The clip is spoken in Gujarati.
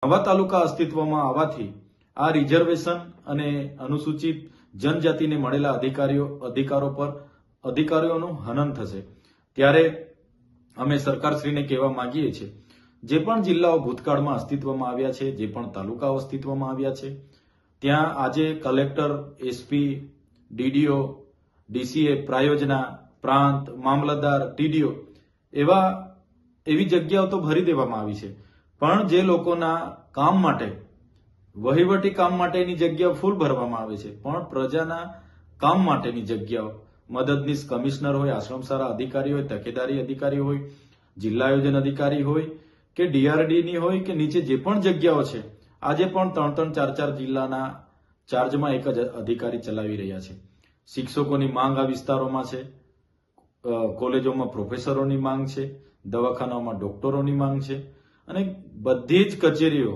આવા તાલુકા અસ્તિત્વમાં આવવાથી આ રિઝર્વેશન અને અનુસૂચિત જનજાતિને મળેલા અધિકારોનું હનન થશે। ત્યારે અમે સરકારશ્રીને કહેવા માંગીએ છીએ, જે પણ જિલ્લાઓ ભૂતકાળમાં અસ્તિત્વમાં આવ્યા છે, જે પણ તાલુકાઓ અસ્તિત્વમાં આવ્યા છે, ત્યાં આજે કલેક્ટર, એસપી, ડીડીઓ, ડીસીએ, પ્રાયોજના, પ્રાંત, મામલતદાર, ટીડીઓ એવી જગ્યાઓ તો ભરી દેવામાં આવી છે, પણ જે લોકોના કામ માટે, વહીવટી કામ માટેની જગ્યાઓ ફૂલ ભરવામાં આવે છે, પણ પ્રજાના કામ માટેની જગ્યાઓ, મદદનીશ કમિશનર હોય, આશ્રમશાળા અધિકારી હોય, તકેદારી અધિકારી હોય, જિલ્લા આયોજન અધિકારી હોય કે ડીઆરડીની હોય કે નીચે જે પણ જગ્યાઓ છે, આજે પણ 3-4 જિલ્લાના ચાર્જમાં એક જ અધિકારી ચલાવી રહ્યા છે। શિક્ષકોની માંગ આ વિસ્તારોમાં છે, કોલેજોમાં પ્રોફેસરોની માંગ છે, દવાખાનાઓમાં ડોક્ટરોની માંગ છે અને બધી જ કચેરીઓ